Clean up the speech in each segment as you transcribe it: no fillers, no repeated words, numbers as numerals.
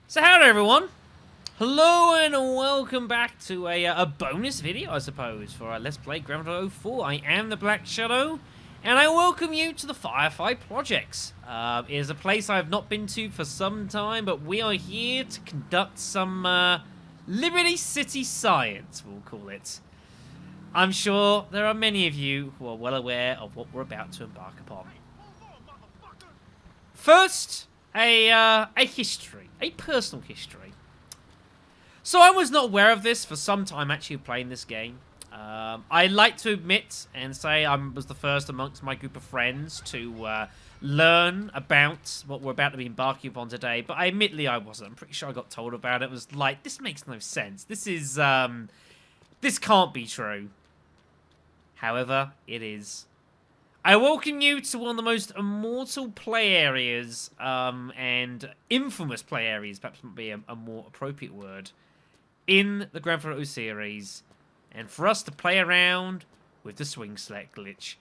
So howdy everyone, hello and welcome back to a bonus video I suppose for our Let's Play Grand Theft Auto 4. I am the Black Shadow and I welcome you to the Firefly Projects. It is a place I have not been to for some time, but we are here to conduct some Liberty City science, we'll call it. I'm sure there are many of you who are well aware of what we're about to embark upon. First, a history, a personal history. So I was not aware of this for some time actually playing this game. I like to admit and say I was the first amongst my group of friends to learn about what we're about to be embarking upon today, but admittedly I wasn't. I'm pretty sure I got told about it. It was like, this makes no sense. This is, this can't be true. However, it is. I welcome you to one of the most immortal play areas, and infamous play areas, perhaps might be a more appropriate word, in the Grand Theft Auto series, and for us to play around with the swing select glitch.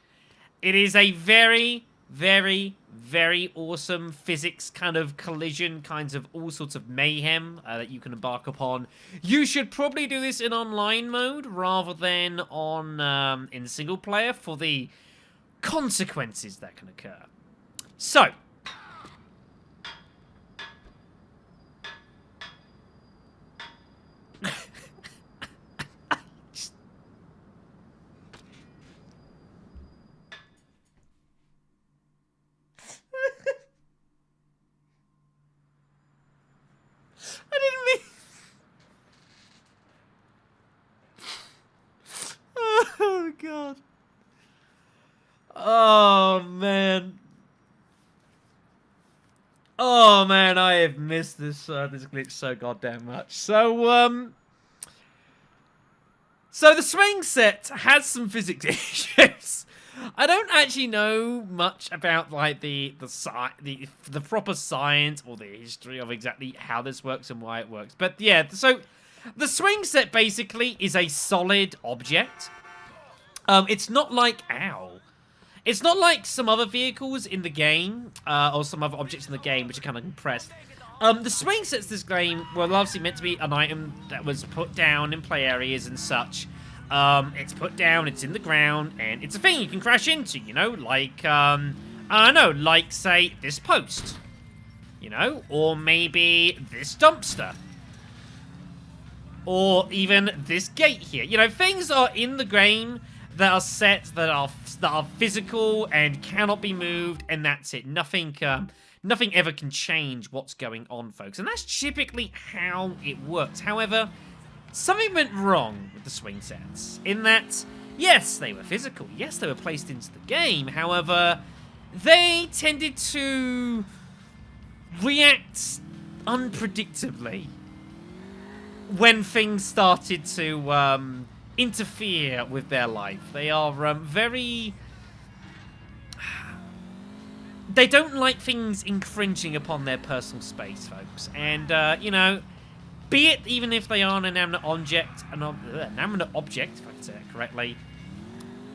It is a very, very, very awesome physics kind of collision, kinds of all sorts of mayhem that you can embark upon. You should probably do this in online mode rather than on in single player for the consequences that can occur. So, I didn't mean. Oh god. Oh man. Oh man, I have missed this this glitch so goddamn much. So the swing set has some physics issues. I don't actually know much about like the proper science or the history of exactly how this works and why it works. But yeah, so the swing set basically is a solid object. It's not like It's not like some other vehicles in the game, or some other objects in the game, which are kind of compressed. The swing sets this game were obviously meant to be an item that was put down in play areas and such. It's put down, it's in the ground, and it's a thing you can crash into, you know, like, I don't know, like, say, this post, you know, or maybe this dumpster, or even this gate here. You know, things are in the game that are set, that are physical and cannot be moved, and that's it. Nothing ever can change what's going on, folks. And that's typically how it works. However, something went wrong with the swing sets. In that, yes, they were physical. Yes, they were placed into the game. However, they tended to react unpredictably when things started to interfere with their life. They are very... They don't like things infringing upon their personal space, folks. And, you know, be it even if they are an inanimate object, if I can say that correctly,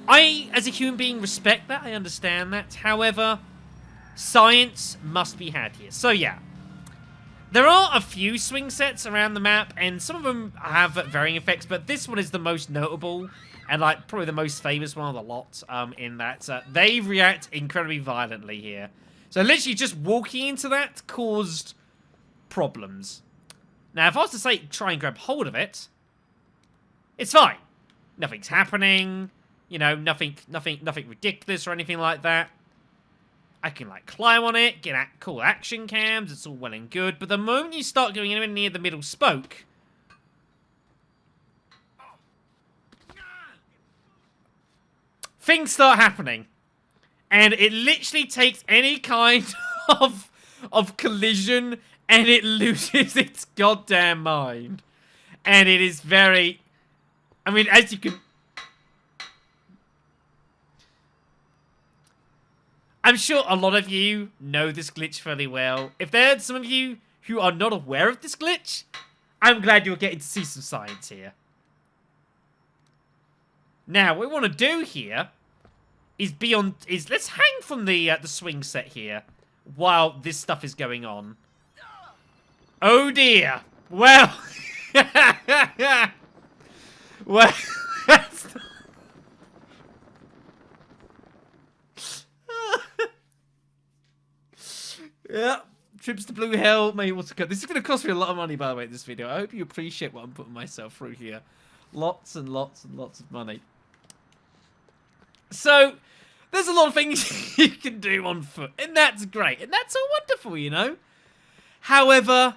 I, as a human being, respect that. I understand that. However, science must be had here. So, yeah. There are a few swing sets around the map, and some of them have varying effects, but this one is the most notable, and like probably the most famous one of the lot, in that they react incredibly violently here. So literally just walking into that caused problems. Now, if I was to say try and grab hold of it, it's fine. Nothing's happening, you know, nothing ridiculous or anything like that. I can, like, climb on it, get cool action cams, it's all well and good, but the moment you start going anywhere near the middle spoke, things start happening. And it literally takes any kind of collision, and it loses its goddamn mind. And it is very... I mean, as you can... I'm sure a lot of you know this glitch fairly well. If there are some of you who are not aware of this glitch, I'm glad you're getting to see some science here. Now, what we want to do here is let's hang from the swing set here while this stuff is going on. Oh dear. Well. Well. Yeah. Trips to Blue Hell. Maybe what's to This is going to cost me a lot of money, by the way, this video. I hope you appreciate what I'm putting myself through here. Lots and lots and lots of money. So, there's a lot of things you can do on foot, and that's great, and that's all wonderful, you know? However,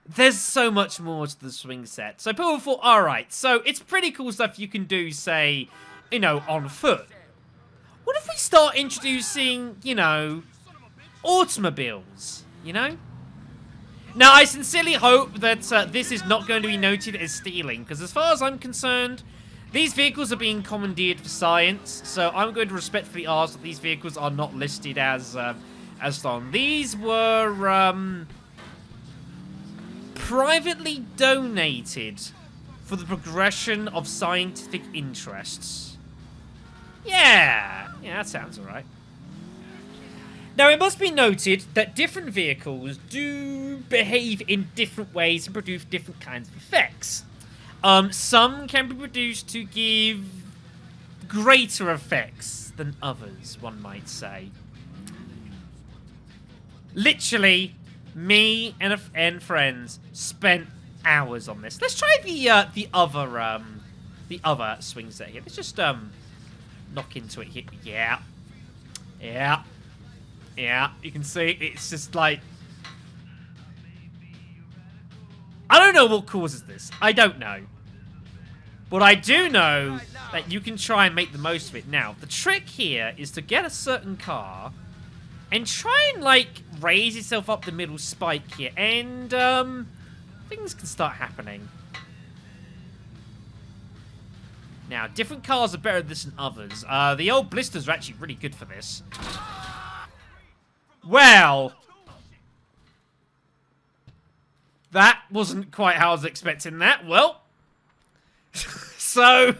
there's so much more to the swing set. So people thought, alright, so it's pretty cool stuff you can do, say, you know, on foot. What if we start introducing, you know, automobiles, you know? Now, I sincerely hope that this is not going to be noted as stealing, because as far as I'm concerned, these vehicles are being commandeered for science, so I'm going to respectfully ask that these vehicles are not listed as stolen. These were privately donated for the progression of scientific interests. Yeah, that sounds alright. Now, it must be noted that different vehicles do behave in different ways and produce different kinds of effects. Some can be produced to give greater effects than others, one might say. Literally, me and friends spent hours on this. Let's try the other swing set here. Let's just knock into it here. Yeah, you can see it's just like, I don't know what causes this. I don't know. But I do know that you can try and make the most of it. Now, the trick here is to get a certain car and try and, like, raise yourself up the middle spike here. And, things can start happening. Now, different cars are better at this than others. The old blisters are actually really good for this. Well, that wasn't quite how I was expecting that. Well, so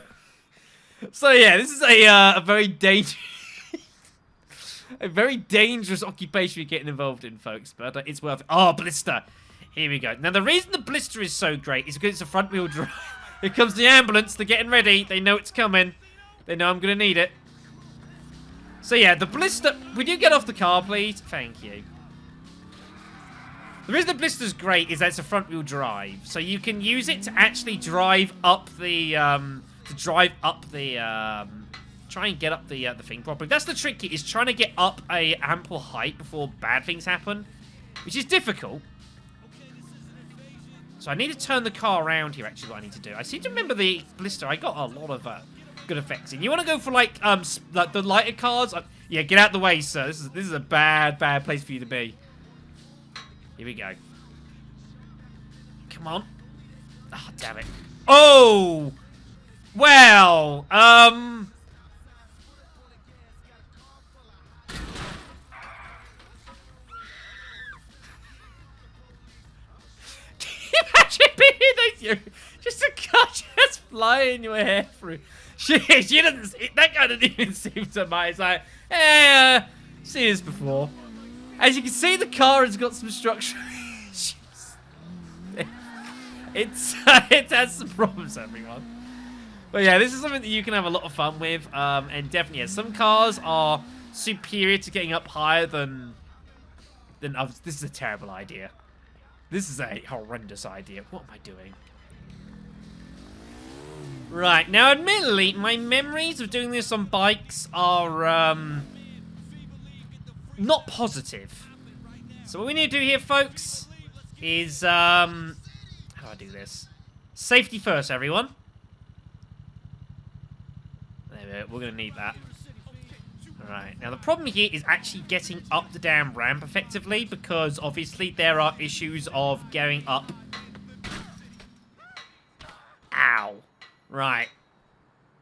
yeah, this is a very dangerous, a very dangerous occupation you're getting involved in, folks. But it's worth it. Oh, blister! Here we go. Now, the reason the blister is so great is because it's a front-wheel drive. Here comes the ambulance. They're getting ready. They know it's coming. They know I'm gonna need it. So yeah, the blister... Would you get off the car, please? Thank you. The reason the blister's great is that it's a front-wheel drive. So you can use it to actually drive up the... try and get up the thing properly. That's the trick here, is trying to get up a ample height before bad things happen. Which is difficult. So I need to turn the car around here, actually, what I need to do. I seem to remember the blister. I got a lot of... good effects in. You want to go for like the lighter cars? Yeah, get out the way, sir. This is a bad place for you to be. Here we go. Come on. Ah, oh, damn it. Oh! Well, Can you imagine being just a car just flying your hair through? She doesn't. That guy didn't even seem to mind. It's like, seen this before. As you can see, the car has got some structure. It has some problems, everyone. But yeah, this is something that you can have a lot of fun with. And definitely, yeah, some cars are superior to getting up higher than others. This is a terrible idea. This is a horrendous idea. What am I doing? Right, now admittedly, my memories of doing this on bikes are, not positive. So what we need to do here, folks, is, how do I do this? Safety first, everyone. There we go, we're gonna need that. Alright, now the problem here is actually getting up the damn ramp effectively, because obviously there are issues of going up. Ow. Right.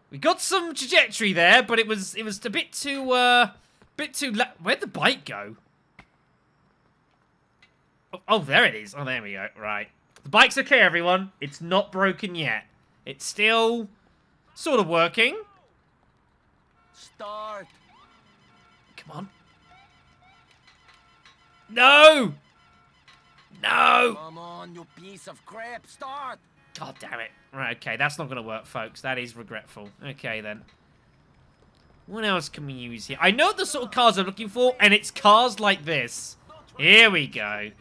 We got some trajectory there, but it was a bit too where'd the bike go? Oh, there it is. Oh, there we go. Right. The bike's okay, everyone. It's not broken yet. It's still sort of working. Start. Come on. No! No! Come on, you piece of crap, start! God damn it. Right, okay, that's not going to work, folks. That is regretful. Okay, then. What else can we use here? I know the sort of cars I'm looking for, and it's cars like this. Here we go.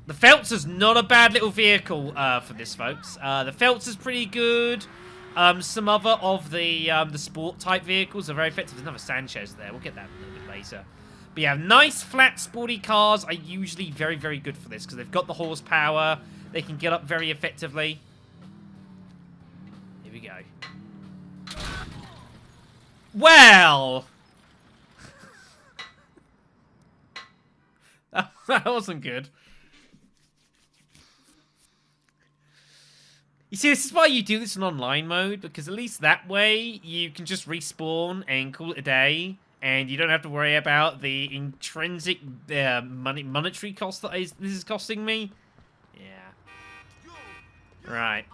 The Feltzer's not a bad little vehicle for this, folks. The Feltzer's pretty good. Some other of the sport-type vehicles are very effective. There's another Sanchez there. We'll get that a little bit later. But yeah, nice, flat, sporty cars are usually very, very good for this because they've got the horsepower. They can get up very effectively. Here we go. Well! That wasn't good. You see, this is why you do this in online mode, because at least that way you can just respawn and call it a day, and you don't have to worry about the intrinsic monetary cost that this is costing me. Yeah. Right.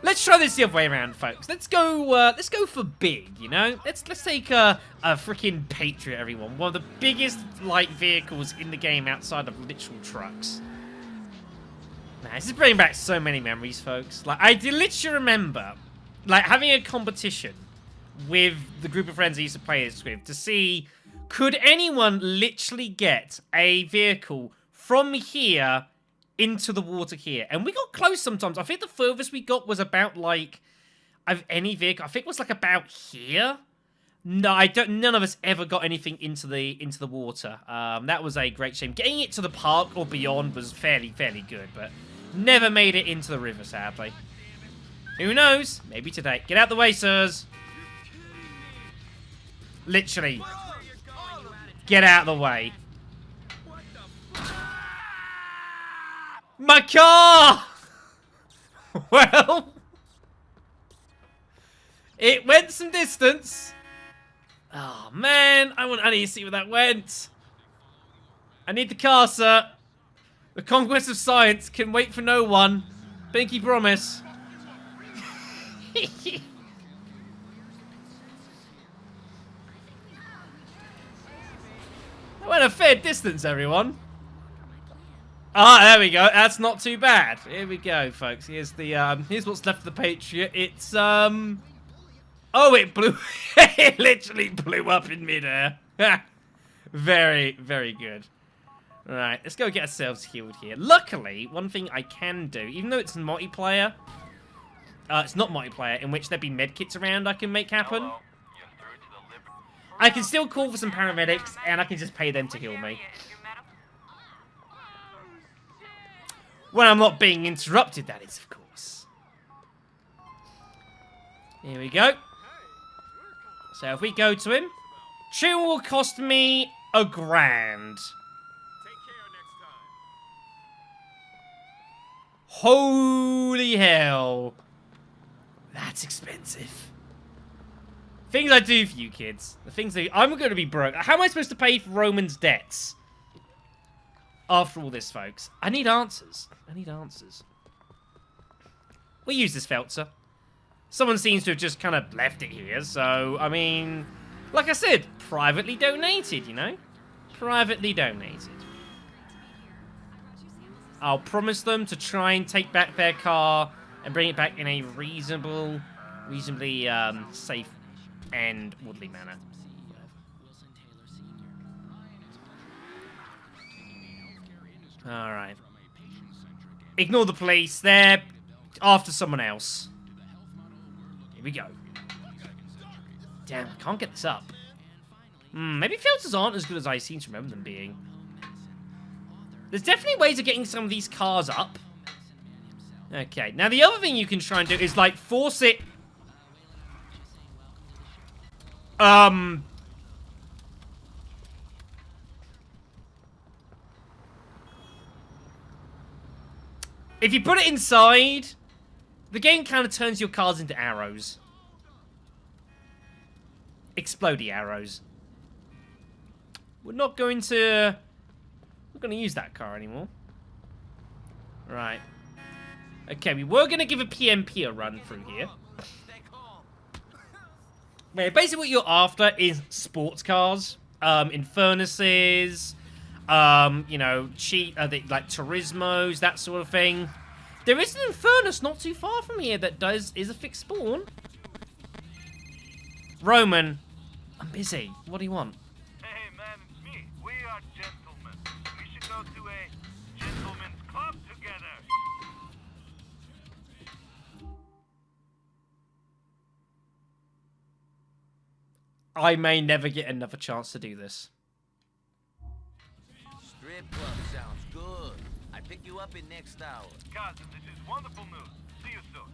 Let's try this the other way around, folks. Let's go for big, you know? Let's take a freaking Patriot, everyone. One of the biggest light vehicles in the game outside of literal trucks. Man, this is bringing back so many memories, folks. Like, I literally remember, like, having a competition with the group of friends I used to play this with to see, could anyone literally get a vehicle from here into the water here? And we got close sometimes. I think the furthest we got was about, like, of any vehicle. I think it was, like, about here. No, none of us ever got anything into the water. That was a great shame. Getting it to the park or beyond was fairly good, but never made it into the river, sadly. Who knows? Maybe today. Get out the way, sirs. Literally. Get out of the way. My car! Well, it went some distance. Oh, man. I need to see where that went. I need the car, sir. The conquest of science can wait for no one. Pinky promise. I went a fair distance, everyone. Ah, there we go. That's not too bad. Here we go, folks. Here's what's left of the Patriot. It's oh, it blew. It literally blew up in midair. Very, very good. Right, let's go get ourselves healed here. Luckily, one thing I can do, even though it's multiplayer, it's not multiplayer, in which there'd be medkits around I can make happen. I can still call for some paramedics, and I can just pay them to heal me. When I'm not being interrupted, that is, of course. Here we go. So if we go to him, tune will cost me $1,000. Holy hell. That's expensive. Things I do for you kids. The things that I'm going to be broke. How am I supposed to pay for Roman's debts? After all this, folks. I need answers. I need answers. We'll use this Feltzer. Someone seems to have just kind of left it here, so, I mean, like I said, privately donated, you know? Privately donated. I'll promise them to try and take back their car and bring it back in a reasonably safe and orderly manner. Alright. Ignore the police. They're after someone else. Here we go. Damn, I can't get this up. Maybe filters aren't as good as I seem to remember them being. There's definitely ways of getting some of these cars up. Okay, now the other thing you can try and do is, like, force it... If you put it inside, the game kind of turns your cars into arrows. Explodey arrows. We're not going to use that car anymore. Right. Okay, we were going to give a PMP a run through here. Yeah, basically what you're after is sports cars, in furnaces, You know, like Turismos, that sort of thing. There is an Infernus not too far from here that is a fixed spawn. Roman, I'm busy. What do you want? Hey man, it's me. We are gentlemen. We should go to a gentleman's club together. I may never get another chance to do this. Strip club sounds good. I pick you up in next hour. Cousin, this is wonderful news. See you soon.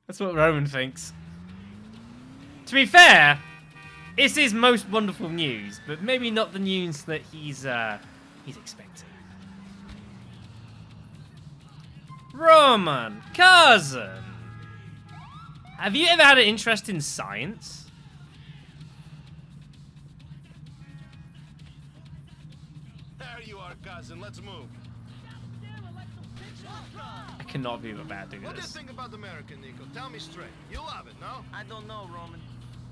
That's what Roman thinks. To be fair, it's his most wonderful news, but maybe not the news that he's expecting. Roman, cousin, have you ever had an interest in science? There you are, cousin. Let's move. I cannot believe I'm about to do What do you this. think about America, Nico? Tell me straight. You love it, no? I don't know, Roman.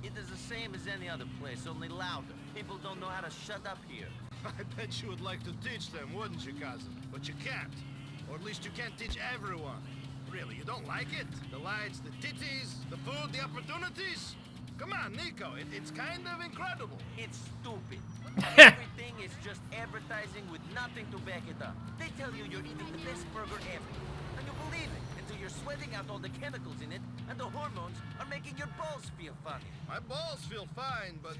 It is the same as any other place, only louder. People don't know how to shut up here. I bet you would like to teach them, wouldn't you, cousin? But you can't. Or at least you can't teach everyone. Really, you don't like it? The lights, the titties, the food, the opportunities? Come on, Nico, it's kind of incredible. It's stupid. Everything is just advertising with nothing to back it up. They tell you you're eating the best burger ever. And you believe it until you're sweating out all the chemicals in it and the hormones are making your balls feel funny. My balls feel fine, but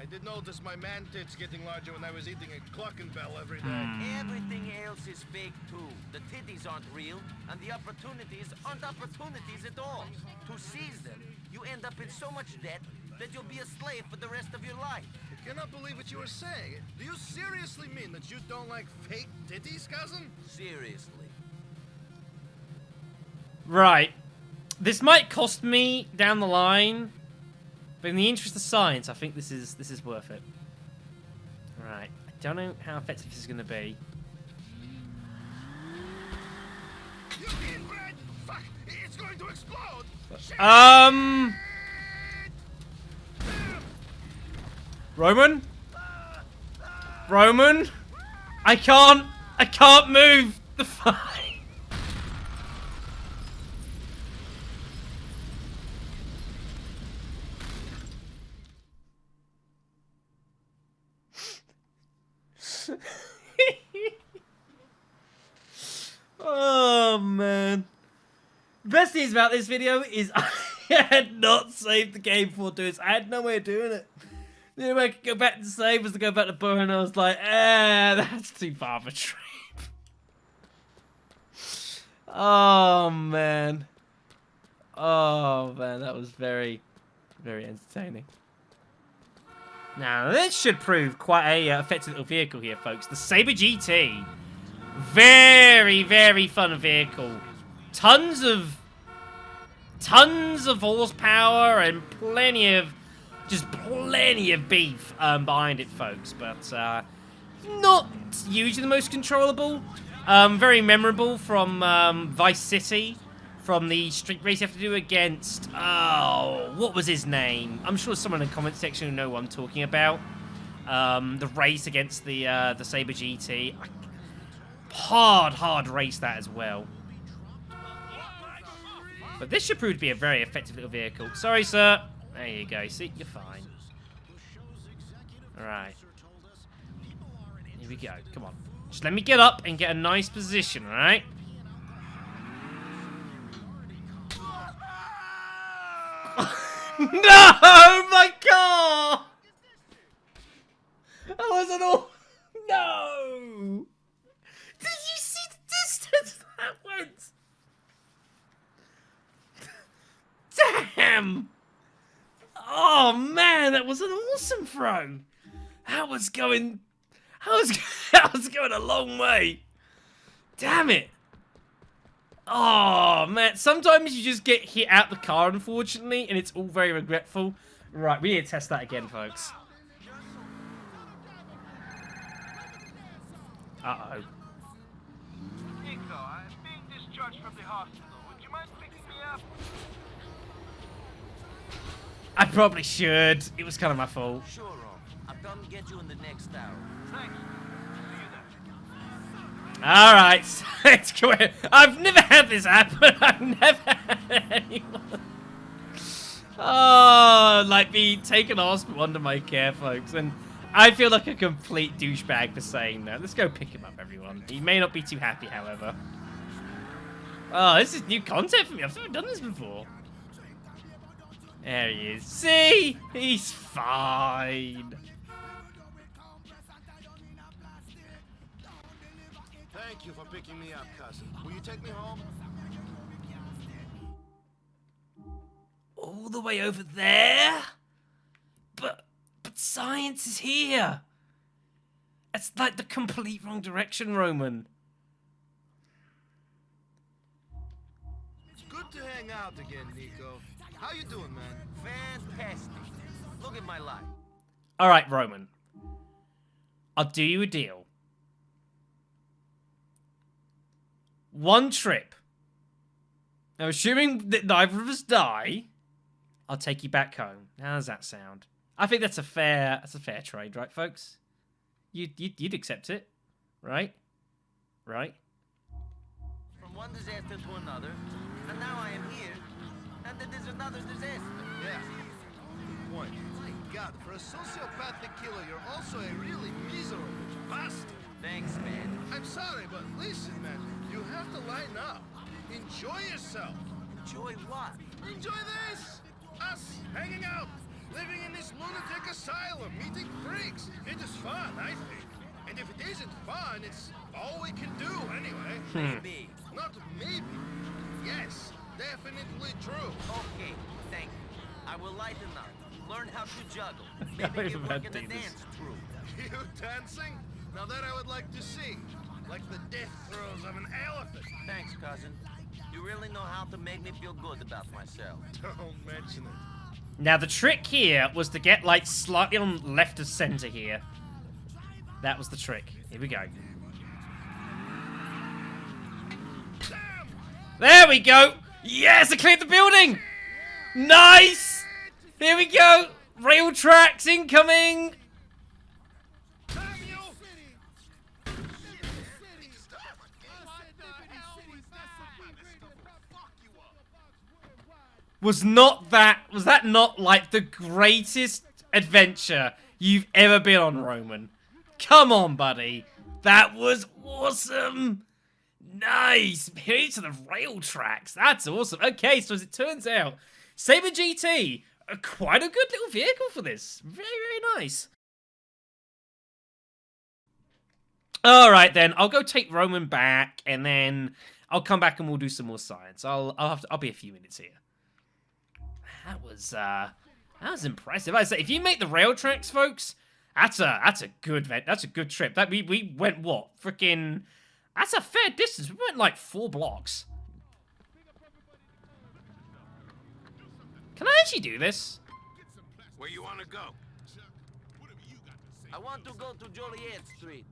I did notice my man tits getting larger when I was eating a Cluckenbell every day. Everything else is fake too. The titties aren't real and the opportunities aren't opportunities at all. To seize them, you end up in so much debt that you'll be a slave for the rest of your life. I cannot believe what you are saying. Do you seriously mean that you don't like fake titties, cousin? Seriously. Right. This might cost me down the line, but in the interest of science, I think this is worth it. Right. I don't know how effective this is going to be. You inbred! Fuck! It's going to explode! Roman? Roman? I can't move the fire. Oh man. The best thing about this video is I had not saved the game before doing this. I had no way of doing it. The only way I could go back to save was to go back to Burr, and I was like, that's too far of a trip. Oh man. Oh man, that was very, very entertaining. Now, this should prove quite a effective little vehicle here, folks. The Saber GT. Very, very fun vehicle. Tons of horsepower and plenty of beef behind it, folks. But not usually the most controllable. Very memorable from Vice City. From the street race you have to do against, what was his name? I'm sure someone in the comment section will know what I'm talking about. The race against the Saber GT. Hard race that as well. But this should prove to be a very effective little vehicle. Sorry, sir. There you go. See, you're fine. Alright. Here we go. Come on. Just let me get up and get a nice position, alright? No! My car! That wasn't all. No! Did you see the distance that went? Damn! Oh man, that was an awesome throw. That was going a long way. Damn it. Oh, man. Sometimes you just get hit out the car, unfortunately, and it's all very regretful. Right, we need to test that again, folks. Uh-oh. Nico, I'm being discharged from the hospital. Would you mind picking me up? I probably should. It was kind of my fault. Sure, Ron. I'll come get you in the next hour. Thanks. Alright, so let's go ahead. I've never had this happen. I've never had anyone. Oh, like be taken hospital under my care, folks. And I feel like a complete douchebag for saying that. Let's go pick him up, everyone. He may not be too happy, however. Oh, this is new content for me. I've never done this before. There he is. See? He's fine. Thank you for picking me up, cousin. Will you take me home? All the way over there? But science is here. It's like the complete wrong direction, Roman. It's good to hang out again, Nico. How you doing, man? Fantastic. Look at my life. All right, Roman. I'll do you a deal. One trip. Now, assuming that neither of us die, I'll take you back home. How does that sound? I think that's a fair trade, right, folks? You'd accept it, right? Right? From one disaster to another, and now I am here, and then there's another disaster. Yeah. Good point. My God, for a sociopathic killer, you're also a really miserable bastard. Thanks, man. I'm sorry, but listen, man. You have to line up. Enjoy yourself. Enjoy what? Enjoy this! Us hanging out, living in this lunatic asylum, meeting freaks. It is fun, I think. And if it isn't fun, it's all we can do anyway. Maybe. Not maybe. Yes, definitely true. Okay, thank you. I will lighten up. Learn how to juggle. I've Maybe get had work in the this. dance troupe. You dancing? Now that I would like to see. Like the death throes of an elephant. Thanks, cousin. You really know how to make me feel good about myself. Don't mention it. Now, the trick here was to get, like, slightly on left of center here. That was the trick. Here we go. There we go! Yes, I cleared the building! Nice! Here we go! Rail tracks incoming! Was that not like the greatest adventure you've ever been on, Roman? Come on, buddy. That was awesome. Nice. Here's to the rail tracks. That's awesome. Okay, so as it turns out, Saber GT, quite a good little vehicle for this. Very, very nice. All right, then. I'll go take Roman back, and then I'll come back and we'll do some more science. I'll be a few minutes here. That was impressive. I say, if you make the rail tracks, folks, that's a good trip. That we went what? Freaking, that's a fair distance. We went like 4 blocks. Can I actually do this? Where you want to go? I want to go to Joliet Street.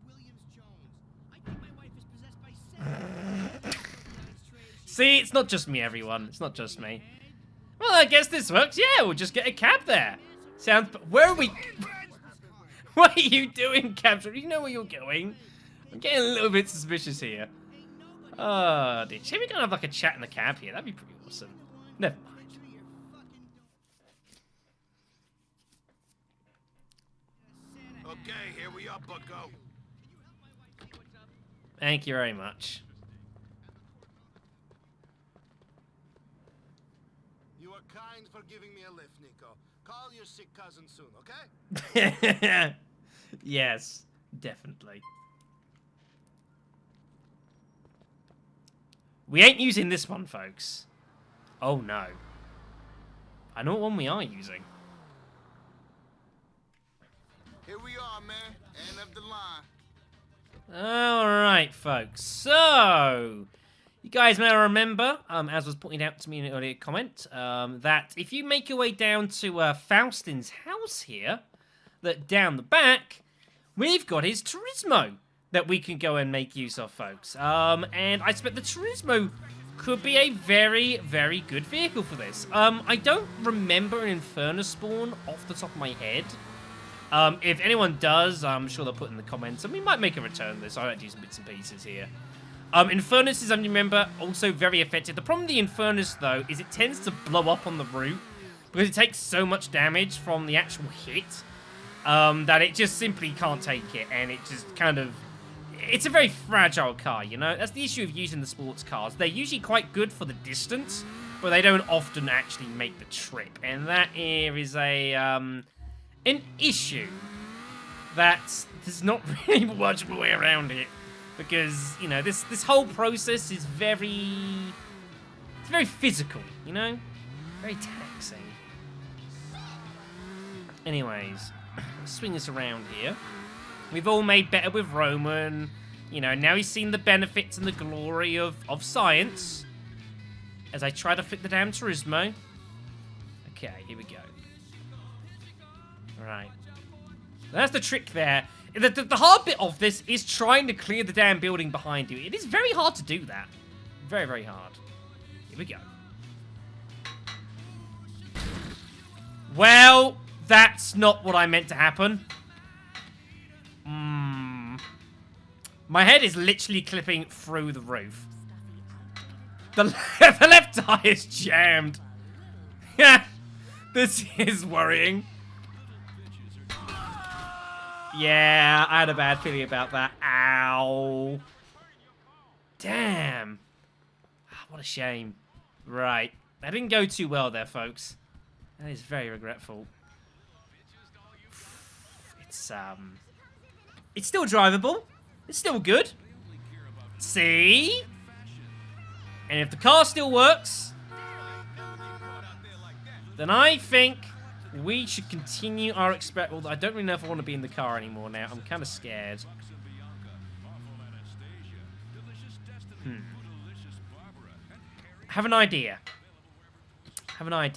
See, it's not just me, everyone. It's not just me. Well, I guess this works. Yeah, we'll just get a cab there. Sounds. Where are we? What are you doing, cab driver? You know where you're going. I'm getting a little bit suspicious here. Oh, dear. Should we gonna have like a chat in the cab here? That'd be pretty awesome. Never mind. Okay, here we are, bucko. Thank you very much. You are kind for giving me a lift, Nico. Call your sick cousin soon, okay? Yes, definitely. We ain't using this one, folks. Oh, no. I know what one we are using. Here we are, man. End of the line. Alright, folks. So, you guys may remember, as was pointed out to me in an earlier comment, that if you make your way down to Faustin's house here, that down the back, we've got his Turismo that we can go and make use of, folks. And I expect the Turismo could be a very, very good vehicle for this. I don't remember an Inferno spawn off the top of my head. If anyone does, I'm sure they'll put in the comments, and we might make a return to this. I might do some bits and pieces here. Infernus is, I remember, also very effective. The problem with the Infernus, though, is it tends to blow up on the route because it takes so much damage from the actual hit that it just simply can't take it, and it just kind of... It's a very fragile car, you know? That's the issue of using the sports cars. They're usually quite good for the distance, but they don't often actually make the trip, and that here is a... an issue that there's not really much of a way around it, because, you know, this whole process is very physical, you know, very taxing. Anyways, let's swing this around here. We've all made better with Roman, you know. Now he's seen the benefits and the glory of science. As I try to flip the damn Turismo. Okay, here we go. Right. That's the trick there. The hard bit of this is trying to clear the damn building behind you. It is very hard to do that. Very, very hard. Here we go. Well, that's not what I meant to happen. My head is literally clipping through the roof. The left tire is jammed. Yeah, this is worrying. Yeah, I had a bad feeling about that. Ow. Damn. What a shame. Right. That didn't go too well there, folks. That is very regretful. It's still drivable. It's still good. See? And if the car still works, then I think we should continue our experiment. Well, I don't really know if I want to be in the car anymore now. I'm kind of scared. Have an idea.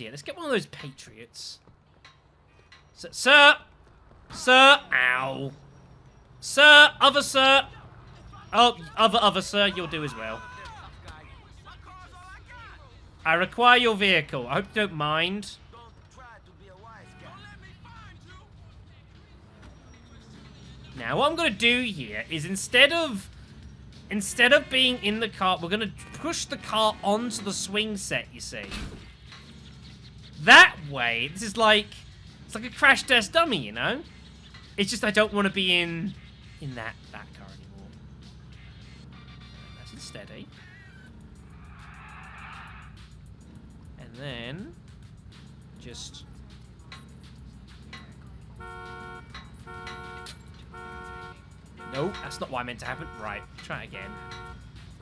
Let's get one of those Patriots. Sir! Ow. Sir! Other sir! Oh, other sir, you'll do as well. I require your vehicle. I hope you don't mind. Now, what I'm going to do here is instead of being in the car, we're going to push the car onto the swing set, you see. That way, this is like, it's like a crash test dummy, you know? It's just I don't want to be in that car anymore. Nice and steady. And then, just... Nope, that's not what I meant to happen. Right, try it again.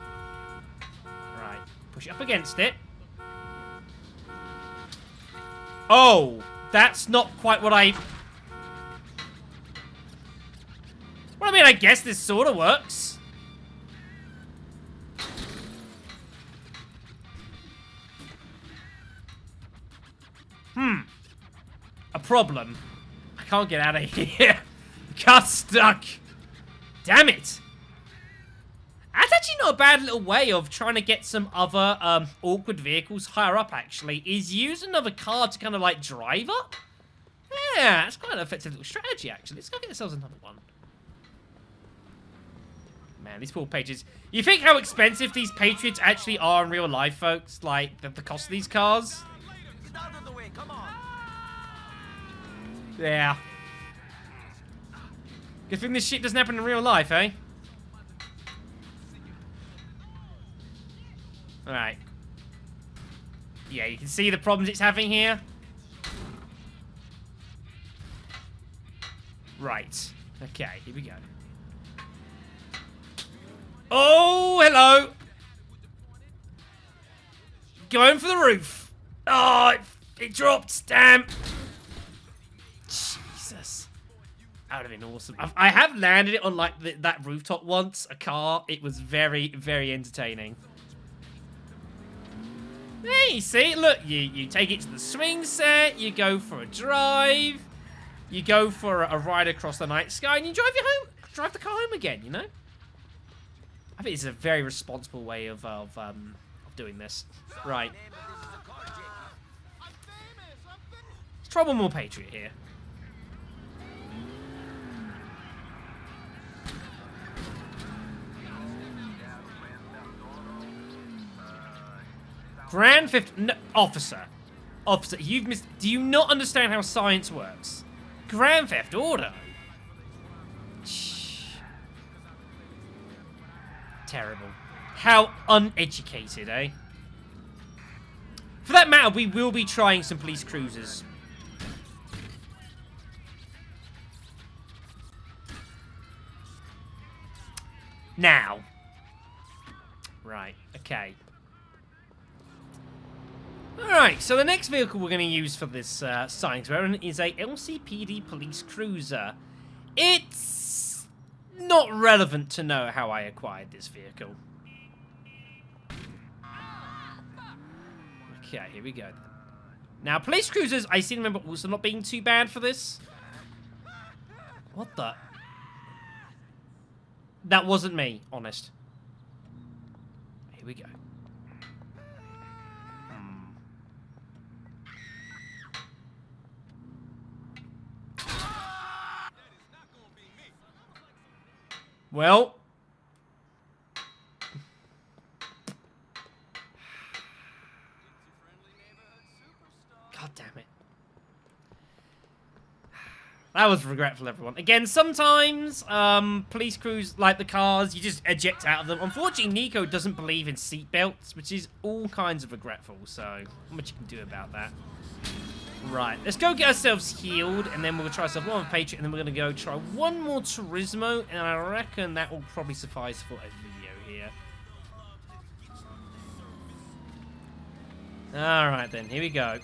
Right, push it up against it. Oh, that's not quite what I... Well, I mean, I guess this sort of works. A problem. I can't get out of here. The car's stuck. Damn it! That's actually not a bad little way of trying to get some other awkward vehicles higher up, actually, is use another car to kind of, like, drive up. Yeah, that's quite an effective little strategy, actually. Let's go get ourselves another one. Man, these poor Patriots. You think how expensive these Patriots actually are in real life, folks? Like, the cost of these cars? Get out of the way, come on. Yeah. Good thing this shit doesn't happen in real life, eh? Alright. Yeah, you can see the problems it's having here. Right. Okay, here we go. Oh, hello! Going for the roof. Oh, it dropped. Damn. Jesus. That would have been awesome. I have landed it on, like, that rooftop once, a car. It was very, very entertaining. Hey, you see? Look, you take it to the swing set, you go for a drive, you go for a ride across the night sky, and you drive the car home again, you know? I think it's a very responsible way of doing this. Right. Man, but this is a carjacking. Let's try one more Patriot here. Grand Theft... No, officer. Officer, you've missed... Do you not understand how science works? Grand Theft Auto. Shh. Terrible. How uneducated, eh? For that matter, we will be trying some police cruisers. Now. Right, okay. Alright, so the next vehicle we're going to use for this science experiment is a LCPD police cruiser. It's not relevant to know how I acquired this vehicle. Okay, here we go. Now, police cruisers, I seem to remember also not being too bad for this. What the? That wasn't me, honest. Here we go. Well. God damn it. That was regretful, everyone. Again, sometimes police crews, like the cars, you just eject out of them. Unfortunately, Nico doesn't believe in seatbelts, which is all kinds of regretful, so not much you can do about that. Right, let's go get ourselves healed, and then we'll try ourselves one more Patriot, and then we're going to go try one more Turismo, and I reckon that will probably suffice for a video here. Alright then, here we go.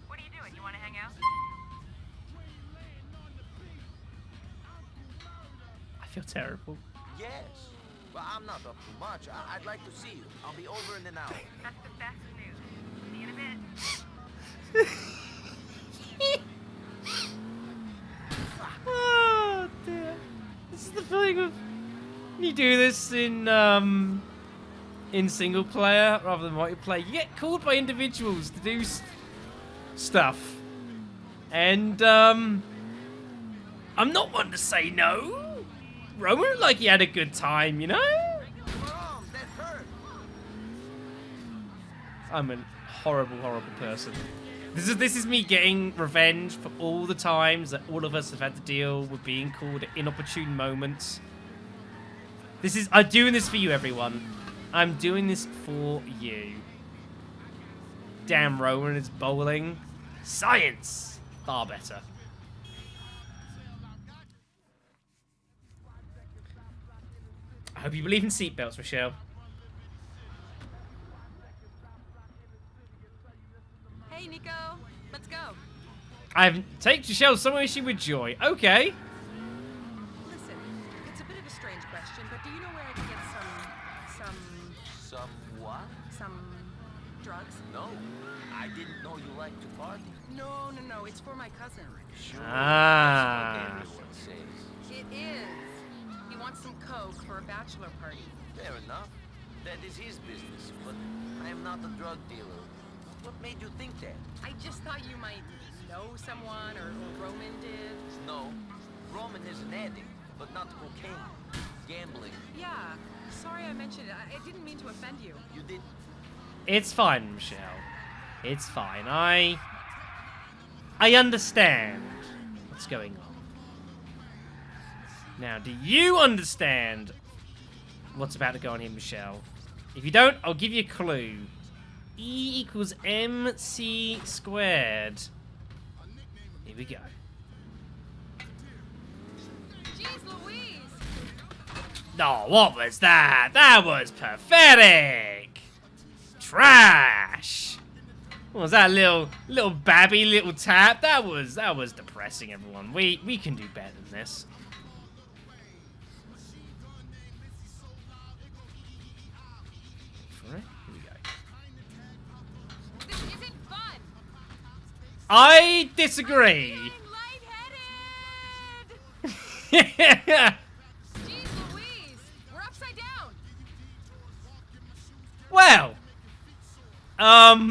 What are you doing? You want to hang out? I feel terrible. Yes, but I'm not up to much. I'd like to see you. I'll be over in an hour. That's the best news. See you in a bit. Oh dear. This is the feeling of when you do this in single player rather than multiplayer. You get called by individuals to do stuff. And I'm not one to say no. Roman looked like he had a good time, you know? Mom, that hurt. I'm a horrible, horrible person. This is me getting revenge for all the times that all of us have had to deal with being called at inopportune moments. I'm doing this for you, everyone. I'm doing this for you. Damn, Roman is bowling. Science! Far better. I hope you believe in seatbelts, Rochelle. Hey, Nico. Let's go. Take Rochelle somewhere she would joy. Okay. Listen, it's a bit of a strange question, but do you know where I can get Some what? some drugs? No, I didn't know you liked to party. No, it's for my cousin. Sure. Ah. That's what everyone says. It is. He wants some coke for a bachelor party. Fair enough. That is his business, but I am not a drug dealer. What made you think that? I just thought you might know someone, or Roman did. No, Roman is an addict, but not cocaine. Gambling. Yeah. Sorry I mentioned it. I didn't mean to offend you. You did. It's fine, Michelle. It's fine. I understand what's going on. Now, do you understand what's about to go on here, Michelle? If you don't, I'll give you a clue. E equals MC squared. Here we go. Jeez Louise! Oh, what was that? That was pathetic. Trash. What was that little babby little tap? That was depressing, everyone. We can do better than this. All right, here we go. This isn't fun! I disagree. I'm lightheaded! Jeez Louise! We're upside down! Well, what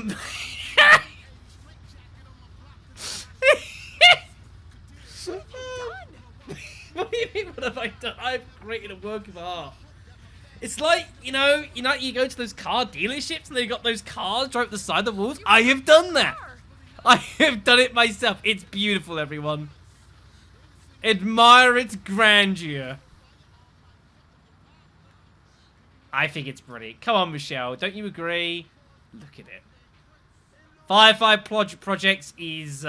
do you mean, what have I done? I've created a work of art. It's like, you go to those car dealerships and they got those cars right up the side of the walls. I have done that. I have done it myself. It's beautiful, everyone. Admire its grandeur. I think it's brilliant. Come on, Michelle. Don't you agree? Look at it. Firefly Projects is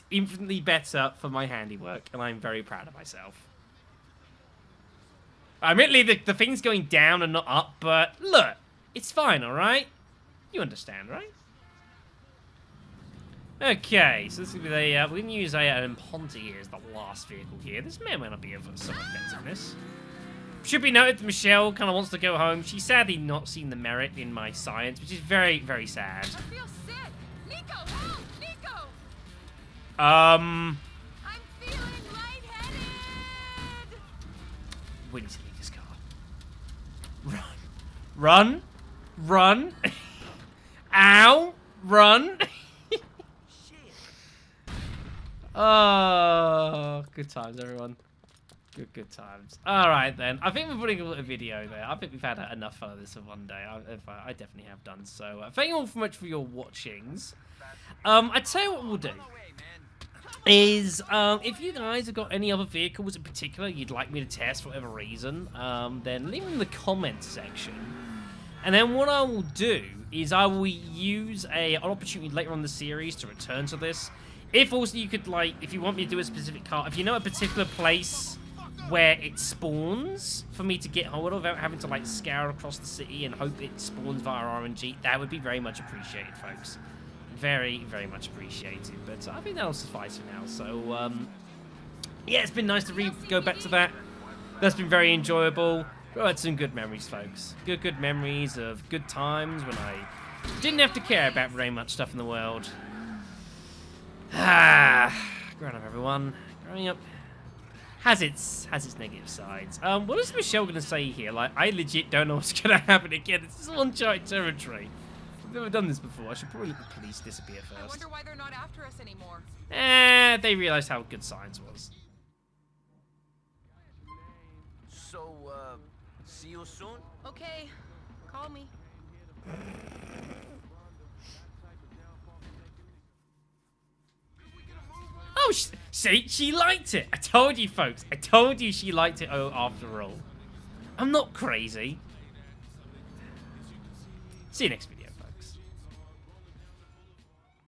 infinitely better for my handiwork, and I'm very proud of myself. Admittedly, the thing's going down and not up, but look, it's fine, alright? You understand, right? Okay, so this is gonna be we're going to use an Imponte here as the last vehicle here. This may or may not be of some effectiveness. Should be noted that Michelle kind of wants to go home. She's sadly not seen the merit in my science, which is very, very sad. I feel sick. Nico, help! Nico! I'm feeling lightheaded! We need to leave this car. Run. Run. Run. Ow. Run. Oh, good times, everyone. Good times. All right, then. I think we're putting a little video there. I think we've had enough fun of this for one day. I definitely have done. So, thank you all so much for your watchings. I tell you what we'll do is, if you guys have got any other vehicles in particular you'd like me to test for whatever reason, then leave them in the comments section. And then what I will do is I will use an opportunity later on in the series to return to this. If also you could, like, if you want me to do a specific car, if you know a particular place where it spawns for me to get hold of without having to, like, scour across the city and hope it spawns via RNG, that would be very much appreciated, folks. Very, very much appreciated. But I think that'll suffice for now. So, yeah, it's been nice to go back to that. That's been very enjoyable. We had some good memories, folks. Good memories of good times when I didn't have to care about very much stuff in the world. Growing up, everyone. Growing up has its negative sides. What is Michelle gonna say here? Like, I legit don't know what's gonna happen again. This is uncharted territory. I've never done this before. I should probably let the police disappear first. I wonder why they're not after us anymore. They realized how good science was. So, see you soon? Okay, call me. Oh, see, she liked it. I told you, folks. I told you she liked it. Oh, after all, I'm not crazy. See you next video.